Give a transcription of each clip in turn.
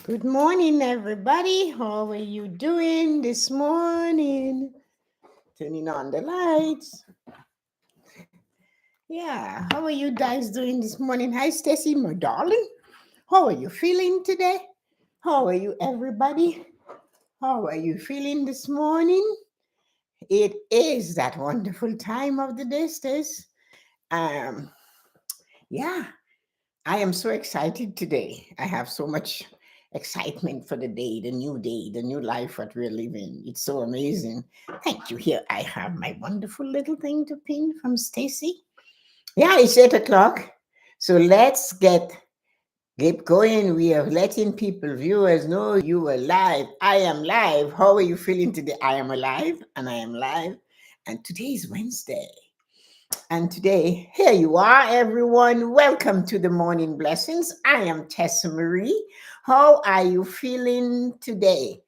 Good morning, everybody. How are you doing this morning? Turning on the lights. Yeah, how are you guys doing this morning? Hi, Stacy, my darling. How are you feeling today? How are you, everybody? How are you feeling this morning? It is that wonderful time of the day, Stace. Um, yeah, I am so excited today. I have so much excitement for the new life what we're living. It's so amazing. Thank you. Here I have my wonderful little thing to pin from Stacy. Yeah, it's 8 o'clock. So let's get going. We are letting people, viewers, know you are live. I am live. How are you feeling today? I am alive and I am live. And today is Wednesday. And today, here you are, everyone. Welcome to the Morning Blessings. I am Tessa-Marie. How are you feeling today?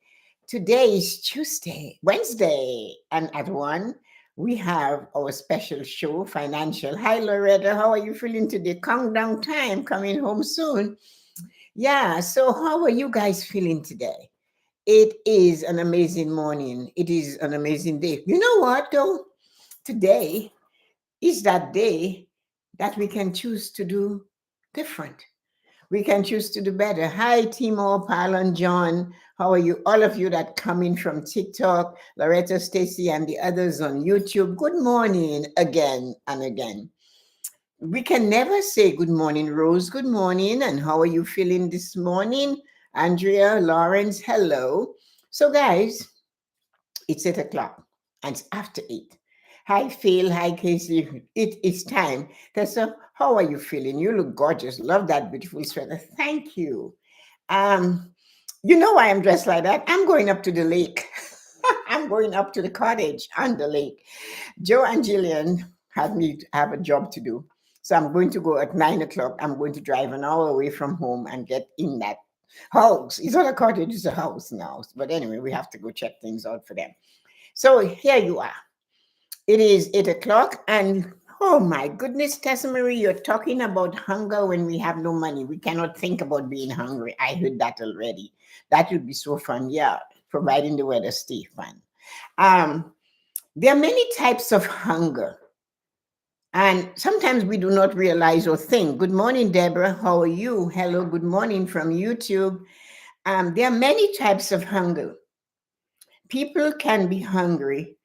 Today is Wednesday, and at 1, we have our special show, Financial. Hi, Loretta. How are you feeling today? Countdown time, coming home soon. Yeah, so how are you guys feeling today? It is an amazing morning. It is an amazing day. You know what, though? Today, is that day that we can choose to do different. We can choose to do better. Hi, Timo, Pal, and John. How are you? All of you that come in from TikTok, Loretta, Stacy, and the others on YouTube. Good morning again and again. We can never say good morning, Rose. Good morning. And how are you feeling this morning? Andrea, Lawrence, hello. So, guys, it's 8 o'clock and it's after 8. Hi, Phil. Hi, Casey. It is time. Tessa, how are you feeling? You look gorgeous. Love that beautiful sweater. Thank you. Um, you know why I'm dressed like that? I'm going up to the lake. I'm going up to the cottage on the lake. Joe and Jillian had me have a job to do. So I'm going to go at 9 o'clock. I'm going to drive an hour away from home and get in that house. It's not a cottage, it's a house now. But anyway, we have to go check things out for them. So here you are. It is 8 o'clock, and oh my goodness, Tessa-Marie, you're talking about hunger when we have no money. We cannot think about being hungry. I heard that already. That would be so fun. Yeah, providing the weather stay fun. Um, there are many types of hunger, and sometimes we do not realize or think. Good morning, Deborah. How are you? Hello, good morning from YouTube. There are many types of hunger. People can be hungry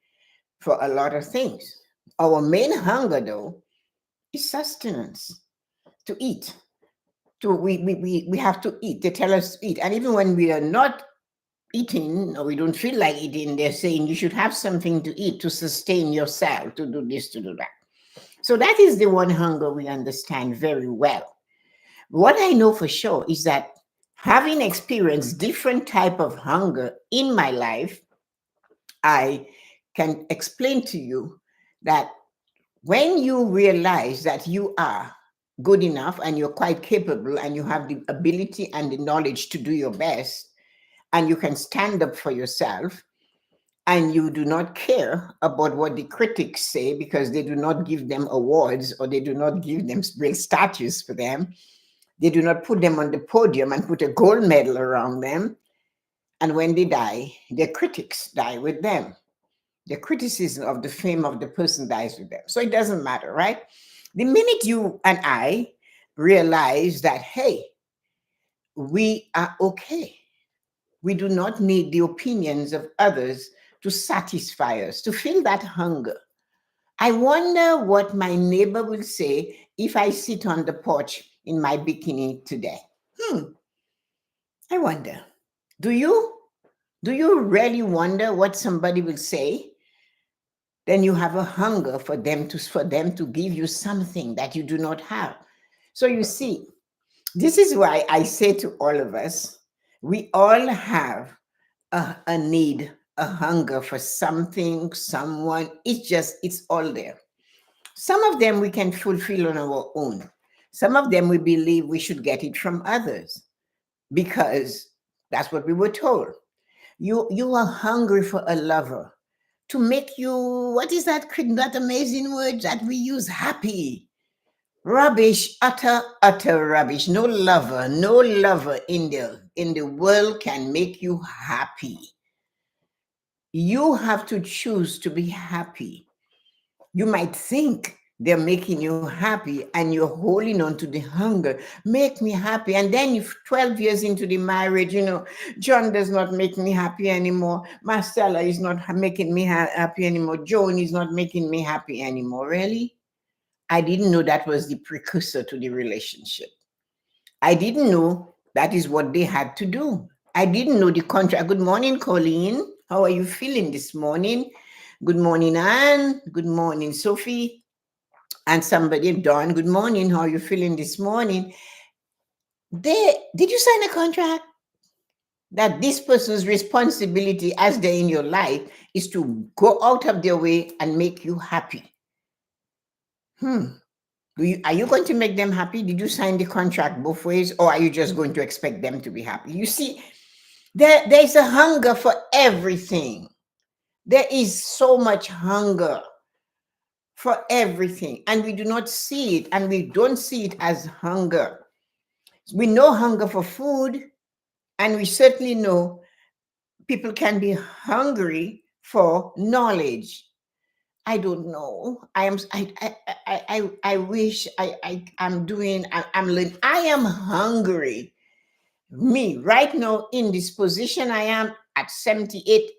for a lot of things. Our main hunger, though, is sustenance, to eat. We have to eat. They tell us to eat. And even when we are not eating or we don't feel like eating, they're saying you should have something to eat to sustain yourself, to do this, to do that. So that is the one hunger we understand very well. What I know for sure is that having experienced different type of hunger in my life, I can explain to you that when you realize that you are good enough and you're quite capable and you have the ability and the knowledge to do your best and you can stand up for yourself and you do not care about what the critics say because they do not give them awards or they do not give them real statues for them, they do not put them on the podium and put a gold medal around them, and when they die their critics die with them. The criticism of the fame of the person dies with them. So it doesn't matter, right? The minute you and I realize that, hey, we are okay, we do not need the opinions of others to satisfy us, to fill that hunger. I wonder what my neighbor will say if I sit on the porch in my bikini today. I wonder. Do you? Do you really wonder what somebody will say? Then you have a hunger for them to give you something that you do not have. So you see, this is why I say to all of us, we all have a need, a hunger for something, someone. It's all there. Some of them we can fulfill on our own. Some of them we believe we should get it from others because that's what we were told. You are hungry for a lover to make you, what is that amazing word that we use, happy. Rubbish, utter rubbish. No lover in the world can make you happy. You have to choose to be happy. You might think they're making you happy and you're holding on to the hunger. Make me happy. And then if 12 years into the marriage, John does not make me happy anymore. Marcella is not making me happy anymore. Joan is not making me happy anymore. Really? I didn't know that was the precursor to the relationship. I didn't know that is what they had to do. I didn't know the contract. Good morning, Colleen. How are you feeling this morning? Good morning, Anne. Good morning, Sophie. And somebody, Dawn, good morning. How are you feeling this morning? Did you sign a contract that this person's responsibility as they're in your life is to go out of their way and make you happy? Are you going to make them happy? Did you sign the contract both ways, or are you just going to expect them to be happy? You see, there's a hunger for everything. There is so much hunger for everything, and we do not see it, and we don't see it as hunger. We know hunger for food, and we certainly know people can be hungry for knowledge. I don't know. I wish I'm doing. I'm learning. I am hungry. Me right now in this position I am at 78.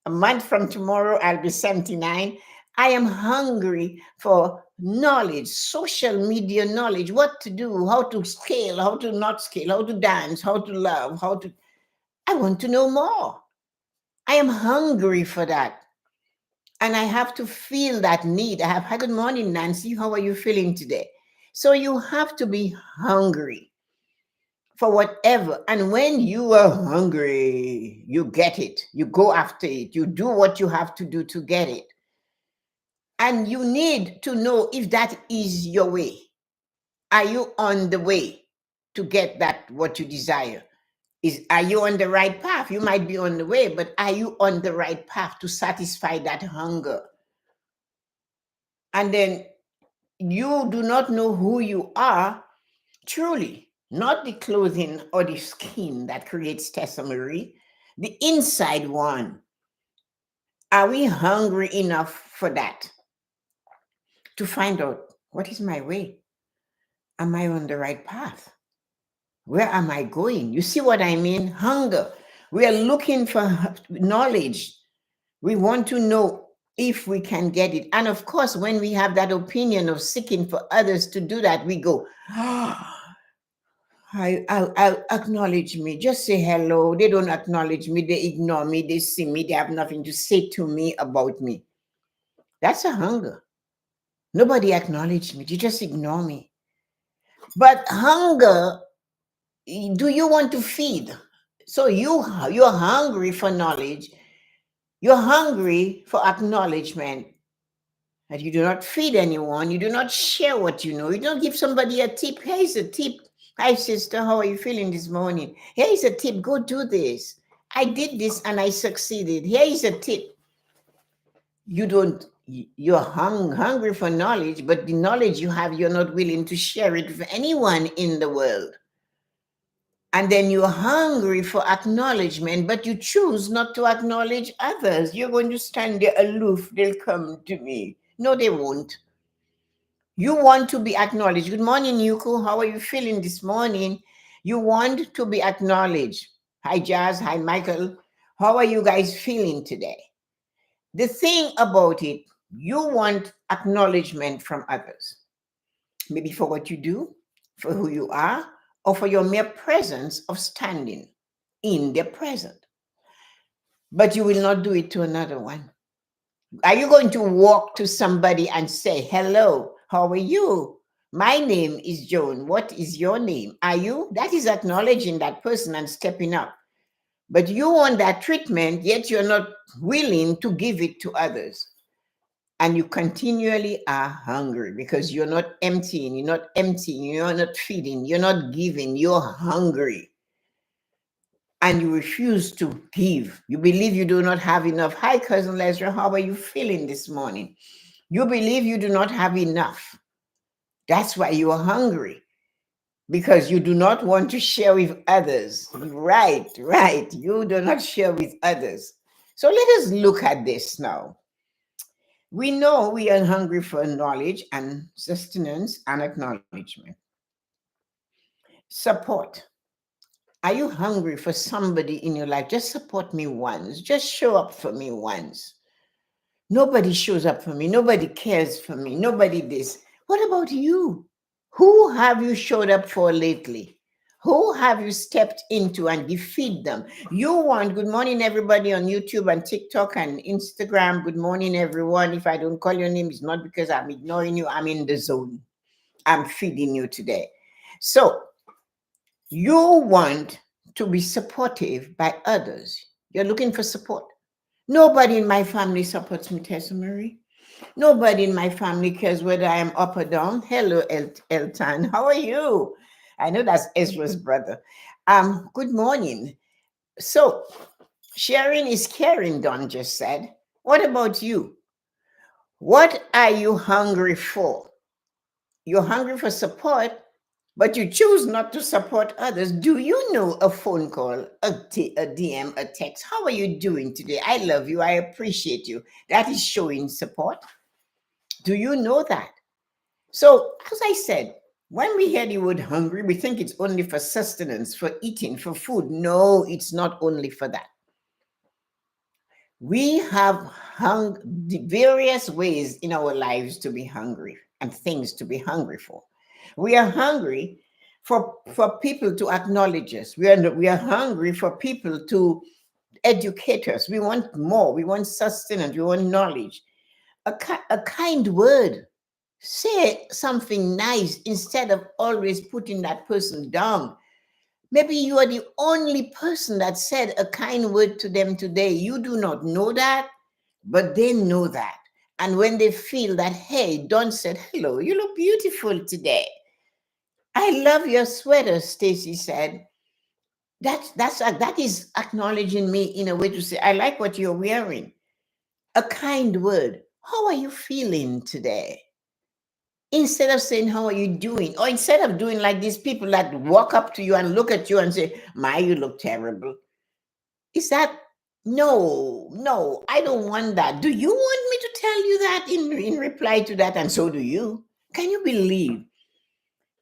A month from tomorrow I'll be 79. I am hungry for knowledge, social media knowledge, what to do, how to scale, how to not scale, how to dance, how to love, I want to know more. I am hungry for that. And I have to feel that need. Hi, good morning, Nancy. How are you feeling today? So you have to be hungry for whatever. And when you are hungry, you get it. You go after it. You do what you have to do to get it. And you need to know if that is your way. Are you on the way to get that what you desire? Are you on the right path? You might be on the way, but are you on the right path to satisfy that hunger? And then you do not know who you are truly, not the clothing or the skin that creates Tessa-Marie, the inside one. Are we hungry enough for that? To find out, what is my way? Am I on the right path? Where am I going? You see what I mean? Hunger. We are looking for knowledge. We want to know if we can get it. And of course, when we have that opinion of seeking for others to do that, we go, I'll acknowledge me. Just say hello. They don't acknowledge me. They ignore me. They see me. They have nothing to say to me about me. That's a hunger. Nobody acknowledged me. You just ignore me. But hunger, do you want to feed? So you're hungry for knowledge. You're hungry for acknowledgement. That you do not feed anyone. You do not share what you know. You don't give somebody a tip. Here's a tip. Hi, sister. How are you feeling this morning? Here's a tip. Go do this. I did this and I succeeded. Here's a tip. You're hungry for knowledge, but the knowledge you have, you're not willing to share it with anyone in the world. And then you're hungry for acknowledgement, but you choose not to acknowledge others. You're going to stand there aloof. They'll come to me. No, they won't. You want to be acknowledged. Good morning, Yuko. How are you feeling this morning? You want to be acknowledged. Hi, Jazz. Hi, Michael. How are you guys feeling today? The thing about it, you want acknowledgement from others. Maybe for what you do, for who you are, or for your mere presence of standing in the present. But you will not do it to another one. Are you going to walk to somebody and say, hello, how are you? My name is Joan. What is your name? Are you? That is acknowledging that person and stepping up. But you want that treatment, yet you're not willing to give it to others. And you continually are hungry because you're not emptying, you're not feeding, you're not giving, you're hungry. And you refuse to give. You believe you do not have enough. Hi, Cousin Leslie, how are you feeling this morning? You believe you do not have enough. That's why you are hungry, because you do not want to share with others. Right, right. You do not share with others. So let us look at this now. We know we are hungry for knowledge and sustenance and acknowledgement. Support. Are you hungry for somebody in your life? Just support me once. Just show up for me once. Nobody shows up for me. Nobody cares for me. Nobody this. What about you? Who have you showed up for lately? Who have you stepped into and defeat them? You want good morning, everybody on YouTube and TikTok and Instagram. Good morning, everyone. If I don't call your name, it's not because I'm ignoring you. I'm in the zone. I'm feeding you today. So you want to be supportive by others. You're looking for support. Nobody in my family supports me, Tessa-Marie. Nobody in my family cares whether I am up or down. Hello, Elton. How are you? I know that's Ezra's brother. Good morning. So, sharing is caring, Don just said. What about you? What are you hungry for? You're hungry for support, but you choose not to support others. Do you know a phone call, a DM, a text? How are you doing today? I love you. I appreciate you. That is showing support. Do you know that? So, as I said, when we hear the word hungry, we think it's only for sustenance, for eating, for food. No, it's not only for that. We have the various ways in our lives to be hungry and things to be hungry for. We are hungry for people to acknowledge us. We are hungry for people to educate us. We want more. We want sustenance. We want knowledge. A kind word. Say something nice instead of always putting that person down. Maybe you are the only person that said a kind word to them today. You do not know that, but they know that. And when they feel that, hey, Don said, hello, you look beautiful today. I love your sweater, Stacy said. That is acknowledging me in a way to say, I like what you're wearing. A kind word. How are you feeling today? Instead of saying, how are you doing? Or instead of doing like these people that walk up to you and look at you and say, my, you look terrible. Is that, no, no, I don't want that. Do you want me to tell you that in reply to that? And so do you. Can you believe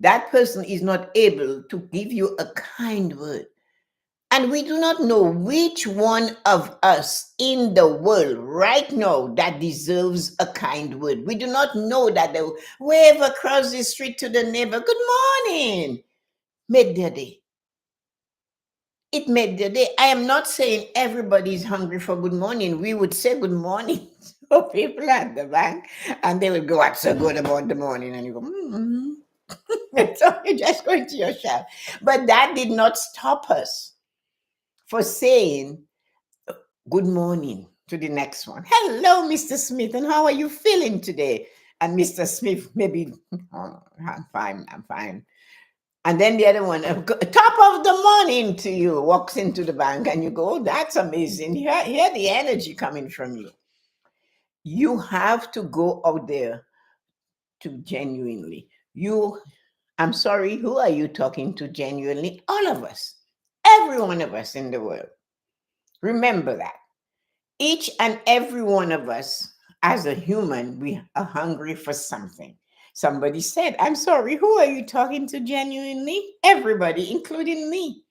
that person is not able to give you a kind word? And we do not know which one of us in the world right now that deserves a kind word. We do not know that the wave across the street to the neighbor, good morning, made their day. It made their day. I am not saying everybody is hungry for good morning. We would say good morning to people at the bank, and they would go, what's so good about the morning? And you go, mm-hmm. So you just go into your shop. But that did not stop us for saying good morning to the next one. Hello, Mr. Smith, and how are you feeling today? And Mr. Smith, maybe, oh, I'm fine, I'm fine. And then the other one, top of the morning to you, walks into the bank, and you go, oh, that's amazing. Hear the energy coming from you. You have to go out there to genuinely. I'm sorry, who are you talking to genuinely? All of us, every one of us in the world. Remember that. Each and every one of us, as a human, we are hungry for something. Somebody said, I'm sorry, who are you talking to genuinely? Everybody, including me.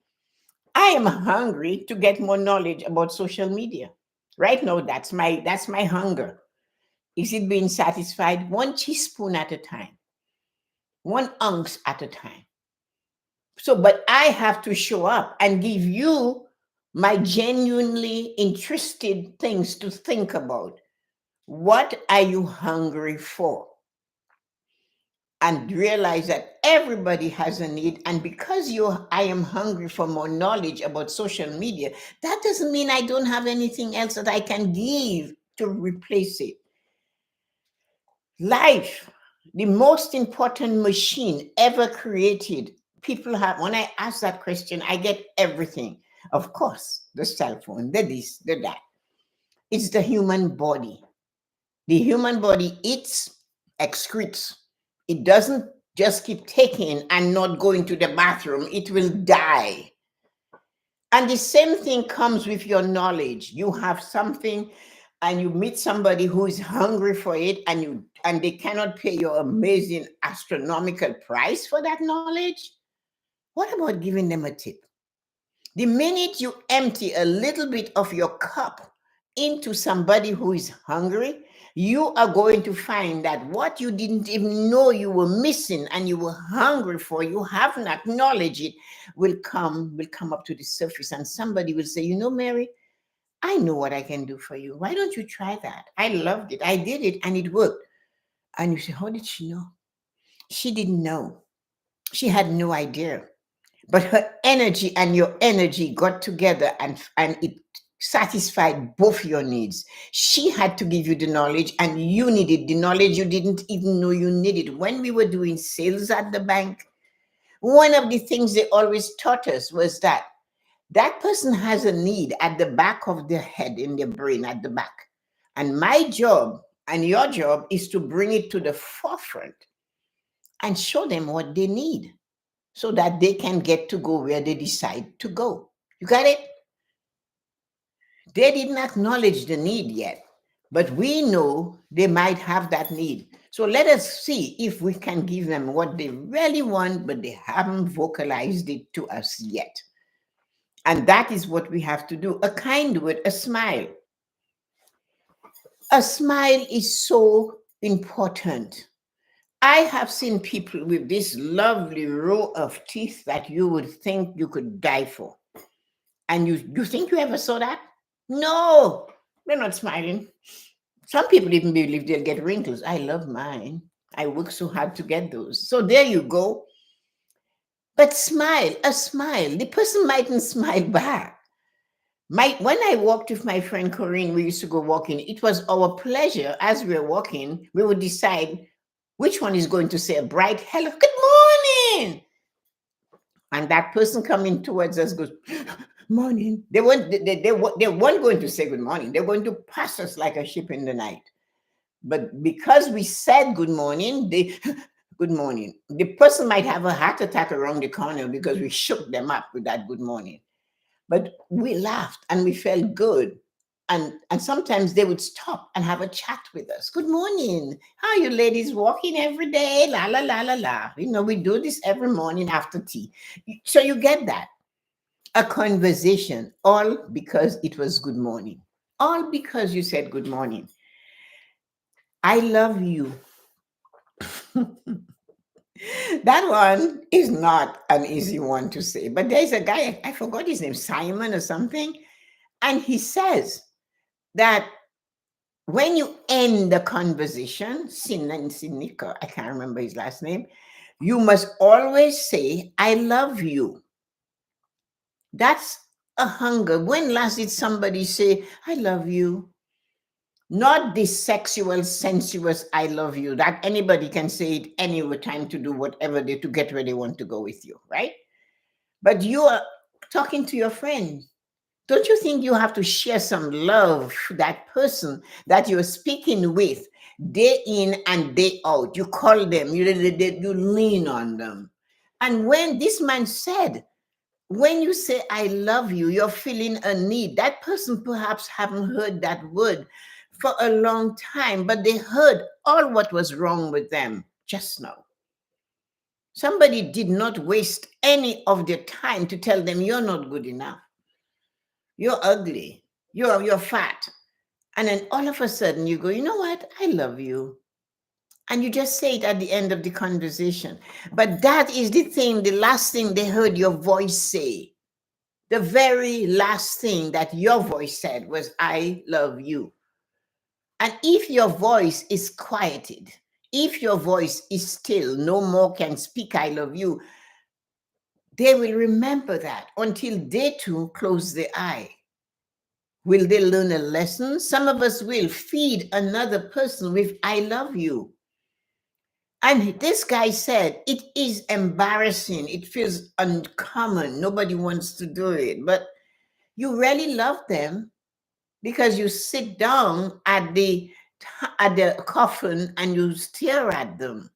I am hungry to get more knowledge about social media. Right now, that's my hunger. Is it being satisfied? One teaspoon at a time, 1 ounce at a time. So, but I have to show up and give you my genuinely interested things to think about. What are you hungry for? And realize that everybody has a need. And because I am hungry for more knowledge about social media, that doesn't mean I don't have anything else that I can give to replace it. Life, the most important machine ever created. People have, when I ask that question, I get everything. Of course, the cell phone, the this, the that. It's the human body. The human body eats, excretes. It doesn't just keep taking and not going to the bathroom, it will die. And the same thing comes with your knowledge. You have something and you meet somebody who is hungry for it, and they cannot pay your amazing astronomical price for that knowledge. What about giving them a tip? The minute you empty a little bit of your cup into somebody who is hungry, you are going to find that what you didn't even know you were missing and you were hungry for, you haven't acknowledged it, will come up to the surface, and somebody will say, Mary, I know what I can do for you. Why don't you try that? I loved it. I did it and it worked. And you say, how did she know? She didn't know. She had no idea. But her energy and your energy got together, and it satisfied both your needs. She had to give you the knowledge, and you needed the knowledge you didn't even know you needed. When we were doing sales at the bank, one of the things they always taught us was that person has a need at the back of their head, in their brain, at the back. And my job and your job is to bring it to the forefront and show them what they need so that they can get to go where they decide to go. You got it? They didn't acknowledge the need yet, but we know they might have that need. So let us see if we can give them what they really want, but they haven't vocalized it to us yet. And that is what we have to do. A kind word, a smile. A smile is so important. I have seen people with this lovely row of teeth that you would think you could die for. And you think you ever saw that? No, they're not smiling. Some people even believe they'll get wrinkles. I love mine. I work so hard to get those. So there you go. But smile, a smile. The person mightn't smile back. When I walked with my friend Corinne, we used to go walking. It was our pleasure as we were walking, we would decide which one is going to say a bright hello, good morning. And that person coming towards us goes, morning. They weren't going to say good morning. They're going to pass us like a ship in the night. But because we said good morning, good morning. The person might have a heart attack around the corner because we shook them up with that good morning. But we laughed and we felt good. And sometimes they would stop and have a chat with us. Good morning. How are you ladies walking every day? La, la, la, la, la. We do this every morning after tea. So you get that. A conversation, all because it was good morning. All because you said good morning. I love you. That one is not an easy one to say. But there's a guy, I forgot his name, Simon or something. And he says that when you end the conversation, Sinika, I can't remember his last name, you must always say, I love you. That's a hunger. When last did somebody say, I love you? Not the sexual, sensuous, I love you, that anybody can say it any time to do whatever to get where they want to go with you, right? But you are talking to your friend. Don't you think you have to share some love to that person that you're speaking with day in and day out? You call them, you lean on them. And when this man said, when you say I love you, you're feeling a need. That person perhaps haven't heard that word for a long time, but they heard all what was wrong with them just now. Somebody did not waste any of their time to tell them you're not good enough. You're ugly. You're fat. And then all of a sudden you go, you know what? I love you. And you just say it at the end of the conversation. But that is the thing, the last thing they heard your voice say. The very last thing that your voice said was, I love you. And if your voice is quieted, if your voice is still, no more can speak, I love you, they will remember that until they too close their eye. Will they learn a lesson? Some of us will feed another person with, I love you. And this guy said, it is embarrassing. It feels uncommon. Nobody wants to do it. But you really love them because you sit down at the coffin and you stare at them.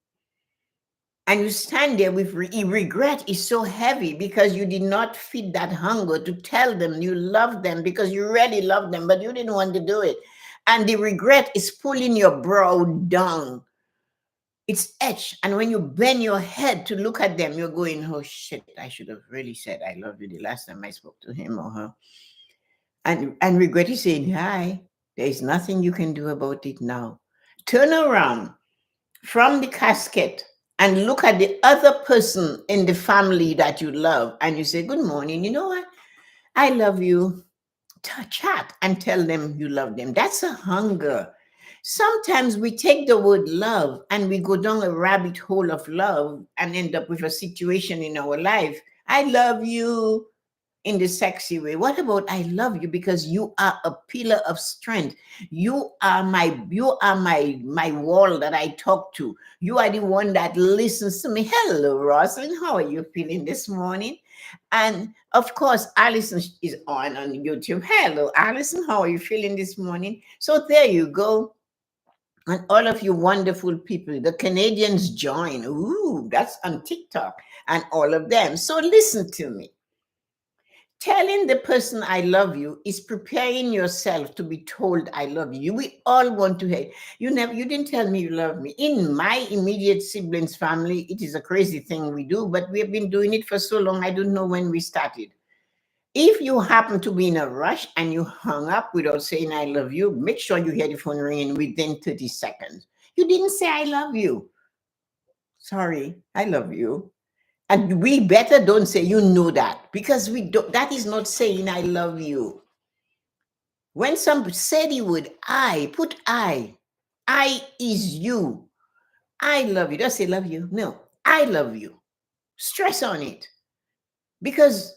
And you stand there with regret is so heavy because you did not feed that hunger to tell them you love them because you really love them, but you didn't want to do it. And the regret is pulling your brow down. It's etched. And when you bend your head to look at them, you're going, oh shit, I should have really said I love you the last time I spoke to him or her. And regret is saying, hi, there is nothing you can do about it now. Turn around from the casket and look at the other person in the family that you love and you say, good morning, you know what? I love you. Chat and tell them you love them. That's a hunger. Sometimes we take the word love and we go down a rabbit hole of love and end up with a situation in our life. I love you in the sexy way. What about I love you because you are a pillar of strength. You are my wall that I talk to. You are the one that listens to me. Hello, Rosalind. How are you feeling this morning? And of course, Alison is on YouTube. Hello, Alison. How are you feeling this morning? So there you go. And all of you wonderful people, the Canadians join. Ooh, that's on TikTok and all of them. So listen to me. Telling the person I love you is preparing yourself to be told I love you. We all want to hear. You didn't tell me you love me. In my immediate siblings family, it is a crazy thing we do, but we have been doing it for so long. I don't know when we started. If you happen to be in a rush and you hung up without saying I love you, make sure you hear the phone ringing within 30 seconds. You didn't say I love you. Sorry, I love you. And we better don't say you know that because we don't, that is not saying I love you. When some say the word I, put I is you. I love you. Don't say love you. No, I love you. Stress on it because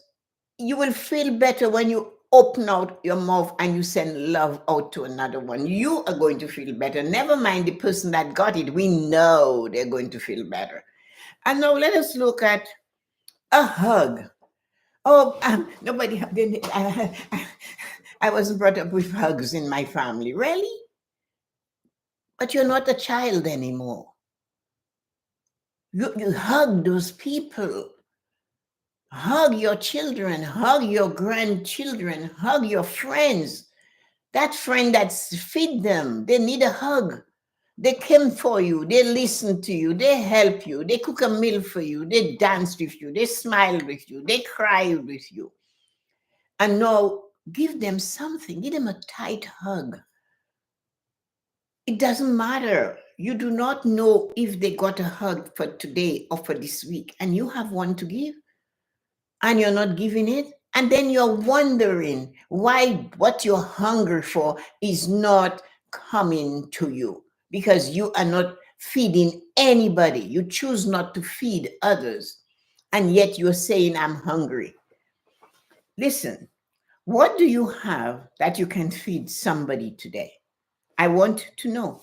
you will feel better when you open out your mouth and you send love out to another one. You are going to feel better. Never mind the person that got it. We know they're going to feel better. And now let us look at a hug. Oh, nobody. I wasn't brought up with hugs in my family. Really? But you're not a child anymore. You hug those people. Hug your children. Hug your grandchildren. Hug your friends. That friend that's feed them. They need a hug. They came for you. They listen to you. They help you. They cook a meal for you. They dance with you. They smile with you. They cry with you. And now give them something. Give them a tight hug. It doesn't matter. You do not know if they got a hug for today or for this week, and you have one to give, and you're not giving it. And then you're wondering why what you're hungry for is not coming to you because you are not feeding anybody. You choose not to feed others, and yet you're saying, I'm hungry. Listen, what do you have that you can feed somebody today? I want to know.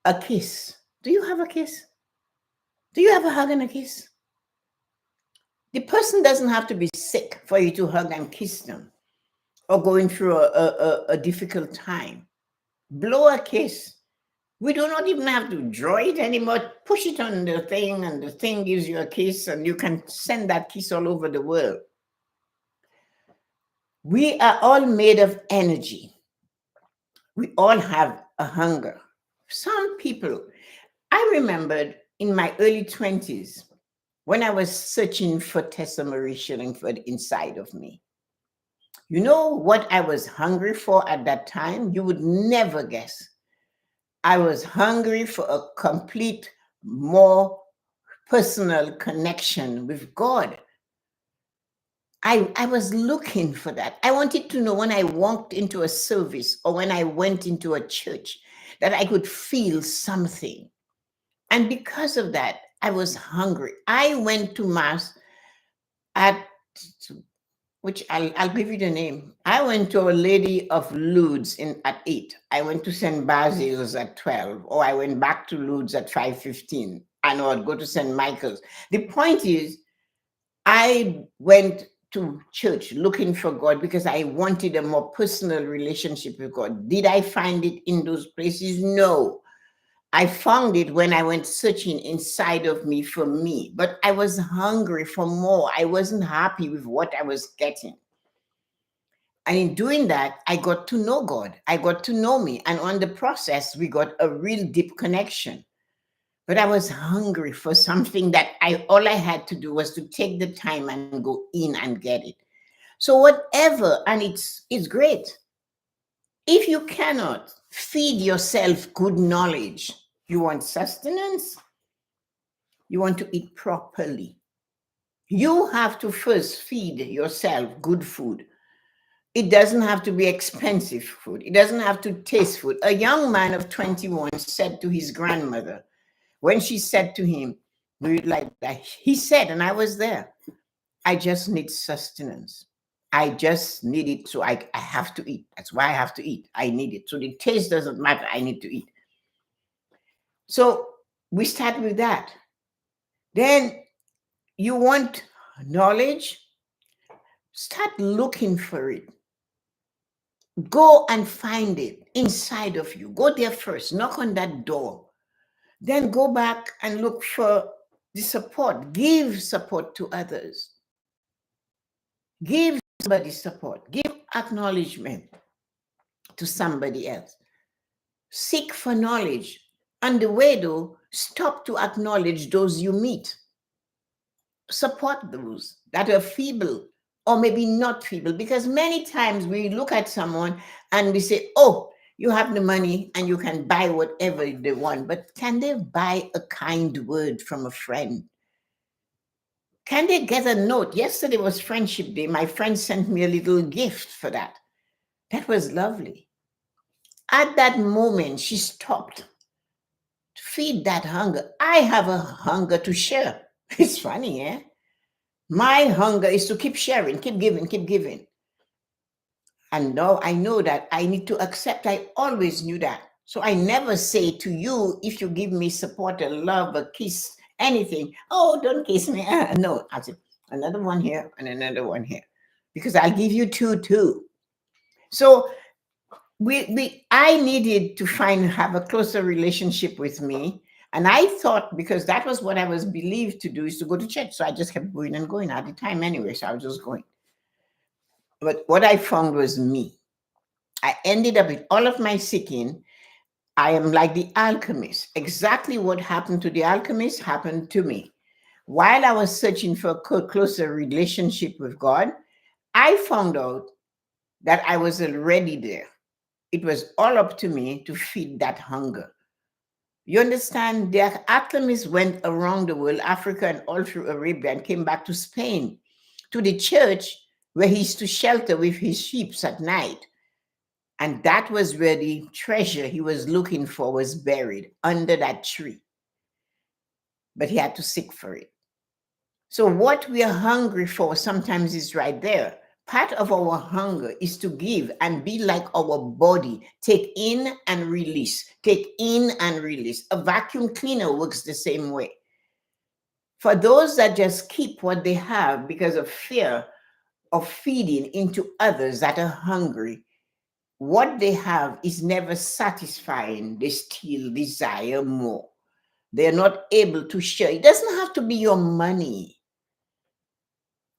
A kiss. Do you have a kiss? Do you have a hug and a kiss? The person doesn't have to be sick for you to hug and kiss them or going through a difficult time. Blow a kiss. We do not even have to draw it anymore. Push it on the thing, and the thing gives you a kiss, and you can send that kiss all over the world. We are all made of energy. We all have a hunger. Some people, I remembered in my early 20s when I was searching for Tessa-Marie Shillingford inside of me. You know what I was hungry for at that time? You would never guess. I was hungry for a complete, more personal connection with God. I was looking for that. I wanted to know when I walked into a service or when I went into a church that I could feel something. And because of that, I was hungry. I went to Mass at, which I'll give you the name. I went to Our Lady of Lourdes at 8. I went to St. Basil's at 12, or I went back to Lourdes at 5:15. I know I'd go to St. Michael's. The point is, I went to church looking for God because I wanted a more personal relationship with God. Did I find it in those places? No. I found it when I went searching inside of me for me, but I was hungry for more. I wasn't happy with what I was getting. And in doing that, I got to know God. I got to know me. And on the process, we got a real deep connection. But I was hungry for something that all I had to do was to take the time and go in and get it. So whatever, and it's great. If you cannot feed yourself good knowledge, you want sustenance, you want to eat properly. You have to first feed yourself good food. It doesn't have to be expensive food. It doesn't have to taste food. A young man of 21 said to his grandmother, when she said to him, he said, and I was there, I just need sustenance. I just need it. So I have to eat. That's why I have to eat. I need it. So the taste doesn't matter. I need to eat. So we start with that. Then you want knowledge? Start looking for it. Go and find it inside of you. Go there first. Knock on that door. Then go back and look for the support. Give support to others. Give somebody support. Give acknowledgement to somebody else. Seek for knowledge. On the way, though, stop to acknowledge those you meet. Support those that are feeble or maybe not feeble, because many times we look at someone and we say, oh, you have the money and you can buy whatever they want, but can they buy a kind word from a friend? Can they get a note? Yesterday was Friendship Day. My friend sent me a little gift for that. That was lovely. At that moment, she stopped to feed that hunger. I have a hunger to share. It's funny, eh? My hunger is to keep sharing, keep giving, keep giving. And now I know that I need to accept. I always knew that. So I never say to you, if you give me support, a love, a kiss, anything, oh, don't kiss me. No, I'll say another one here and another one here, because I'll give you two too. So I needed to have a closer relationship with me. And I thought, because that was what I was believed to do, is to go to church. So I just kept going and going at the time anyway. So I was just going. But what I found was me. I ended up with all of my seeking. I am like the alchemist. Exactly what happened to the alchemist happened to me. While I was searching for a closer relationship with God, I found out that I was already there. It was all up to me to feed that hunger. You understand? The alchemists went around the world, Africa and all through Arabia, and came back to Spain, to the church where he used to shelter with his sheep at night. And that was where the treasure he was looking for was buried, under that tree. But he had to seek for it. So what we are hungry for sometimes is right there. Part of our hunger is to give and be like our body. Take in and release. Take in and release. A vacuum cleaner works the same way. For those that just keep what they have because of fear of feeding into others that are hungry, what they have is never satisfying. They still desire more. They're not able to share. It doesn't have to be your money.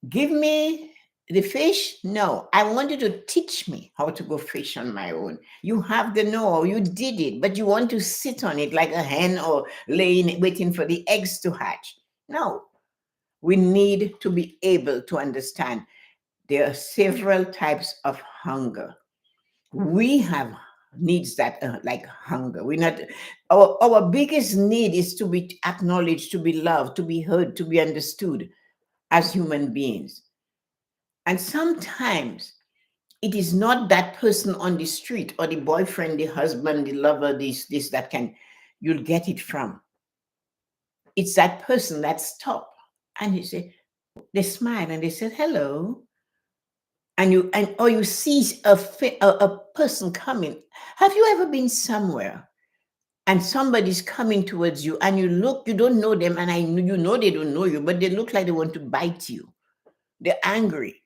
Give me the fish? No, I want you to teach me how to go fish on my own. You have the know, you did it, but you want to sit on it like a hen or laying, waiting for the eggs to hatch. No, we need to be able to understand there are several types of hunger. We have needs that like hunger. We're not, our biggest need is to be acknowledged, to be loved, to be heard, to be understood as human beings. And sometimes it is not that person on the street or the boyfriend, the husband, the lover, this, that you'll get it from. It's that person that stopped and they smile and they said, hello. Or you see a person coming. Have you ever been somewhere and somebody's coming towards you and you look, you don't know them, and you know they don't know you, but they look like they want to bite you. They're angry.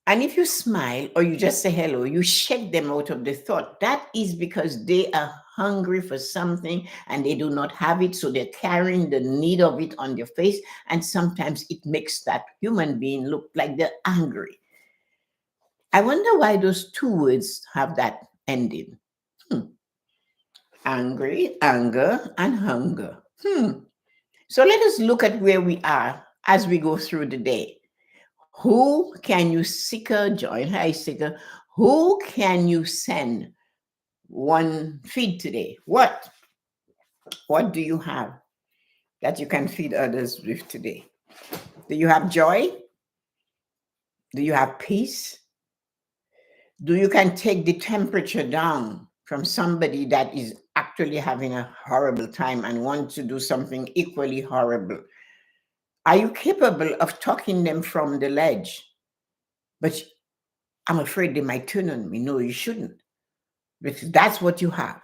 And if you smile or you just say hello, you shake them out of the thought. That is because they are hungry for something and they do not have it. So they're carrying the need of it on their face. And sometimes it makes that human being look like they're angry. I wonder why those two words have that ending. Hmm. Angry, anger, and hunger. So let us look at where we are as we go through the day. Who can you seeker join? Hi, seeker. Who can you send one feed today? What do you have that you can feed others with today? Do you have joy? Do you have peace? Do you can take the temperature down from somebody that is actually having a horrible time and want to do something equally horrible? Are you capable of talking them from the ledge? But I'm afraid they might turn on me. No, you shouldn't. Because that's what you have.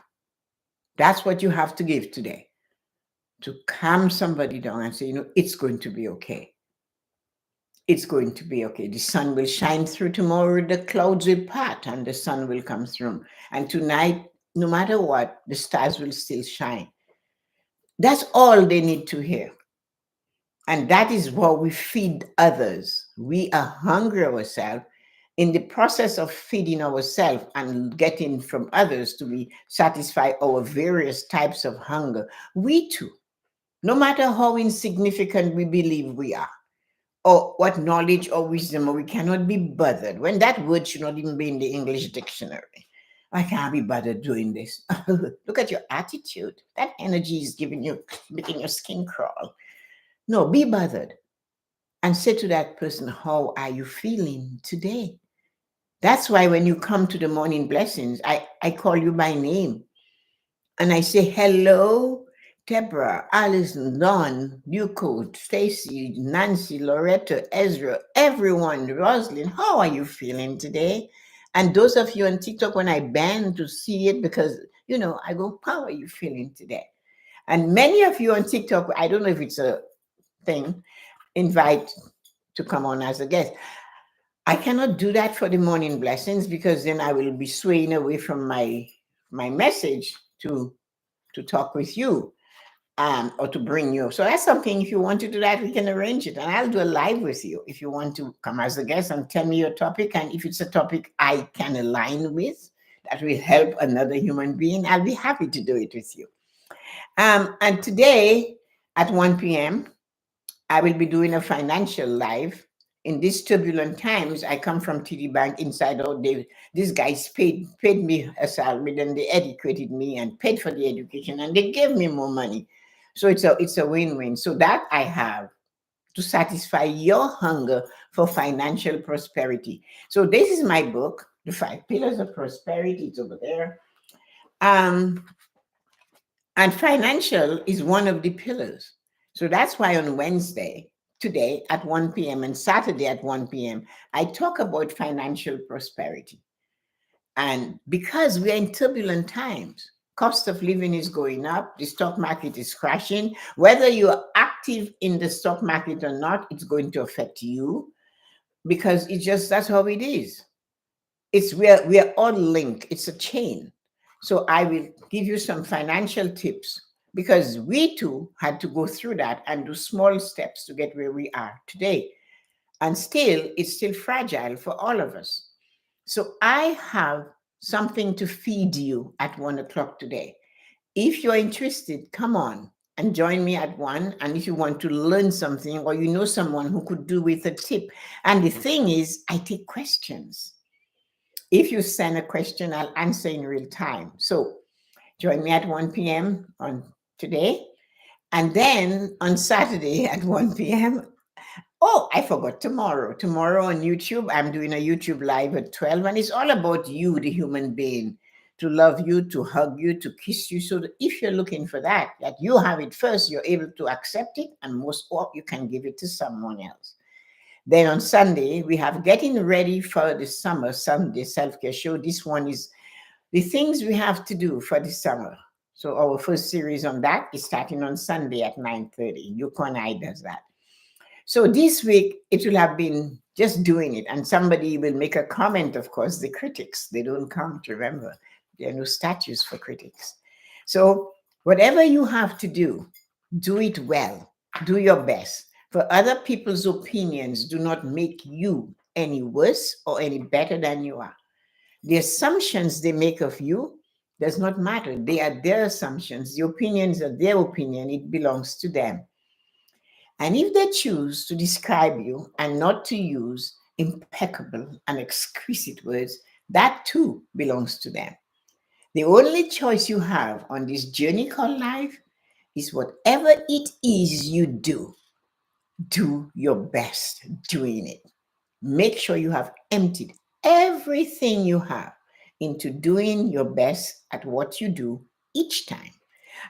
That's what you have to give today, to calm somebody down and say, it's going to be okay. It's going to be okay. The sun will shine through tomorrow, the clouds will part, and the sun will come through. And tonight, no matter what, the stars will still shine. That's all they need to hear. And that is what we feed others. We are hungry ourselves. In the process of feeding ourselves and getting from others to be satisfy our various types of hunger, we too, no matter how insignificant we believe we are, or what knowledge or wisdom, or we cannot be bothered. When that word should not even be in the English dictionary. I can't be bothered doing this. Look at your attitude. That energy is giving you, making your skin crawl. No, be bothered and say to that person, how are you feeling today? That's why when you come to the morning blessings, I call you by name and I say, hello, Deborah, Alison, Dawn, Yuko, Stacy, Nancy, Loretta, Ezra, everyone, Roslyn, how are you feeling today? And those of you on TikTok, when I bend to see it, because, I go, how are you feeling today? And many of you on TikTok, I don't know if it's a thing, invite to come on as a guest. I cannot do that for the morning blessings because then I will be swaying away from my message to talk with you or to bring you. So that's something, if you want to do that, we can arrange it. And I'll do a live with you if you want to come as a guest and tell me your topic. And if it's a topic I can align with, that will help another human being, I'll be happy to do it with you. And today at 1 p.m., I will be doing a financial live. In these turbulent times, I come from TD Bank Inside Out. These guys paid me a salary, then they educated me and paid for the education, and they gave me more money. So it's a win-win. So that I have to satisfy your hunger for financial prosperity. So this is my book, The 5 Pillars of Prosperity. It's over there. Um, and financial is one of the pillars. So that's why on Wednesday, today at 1 p.m. and Saturday at 1 p.m., I talk about financial prosperity. And because we're in turbulent times, cost of living is going up, the stock market is crashing. Whether you're active in the stock market or not, it's going to affect you because that's how it is. We're all linked. It's a chain. So I will give you some financial tips because we too had to go through that and do small steps to get where we are today. And still, it's still fragile for all of us. So I have something to feed you at 1 o'clock today. If you're interested, come on and join me at 1. And if you want to learn something or you know someone who could do with a tip. And the thing is, I take questions. If you send a question, I'll answer in real time. So join me at 1 p.m. on today. And then on Saturday at 1 p.m. Oh, I forgot tomorrow. Tomorrow on YouTube, I'm doing a YouTube live at 12. And it's all about you, the human being, to love you, to hug you, to kiss you. So that if you're looking for that you have it first, you're able to accept it. And most of you can give it to someone else. Then on Sunday, we have Getting Ready for the Summer Sunday Self-Care Show. This one is the things we have to do for the summer. So our first series on that is starting on Sunday at 9:30. Yukon I does that. So this week it will have been just doing it, and somebody will make a comment. Of course, the critics, they don't count. Remember, there are no statues for critics. So whatever you have to do it well. Do your best. For other people's opinions do not make you any worse or any better than you are. The assumptions they make of you does not matter. They are their assumptions. The opinions are their opinion. It belongs to them. And if they choose to describe you and not to use impeccable and exquisite words, that too belongs to them. The only choice you have on this journey called life is whatever it is you do your best doing it. Make sure you have emptied everything you have into doing your best at what you do each time.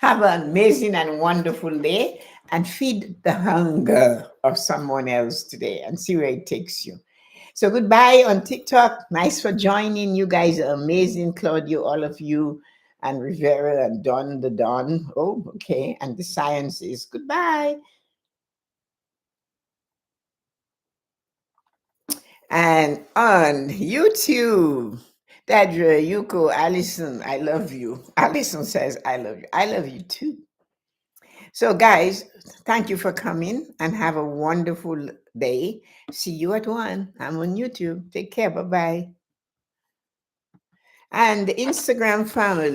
Have an amazing and wonderful day and feed the hunger of someone else today and see where it takes you. So, goodbye on TikTok. Nice for joining. You guys are amazing, Claudio, all of you, and Rivera and Don the Don. Oh, okay. And the science is goodbye. And on YouTube, Dadra, Yuko, Allison, I love you. Allison says, I love you. I love you too. So, guys, thank you for coming and have a wonderful day. See you at 1. I'm on YouTube. Take care. Bye bye. And the Instagram family.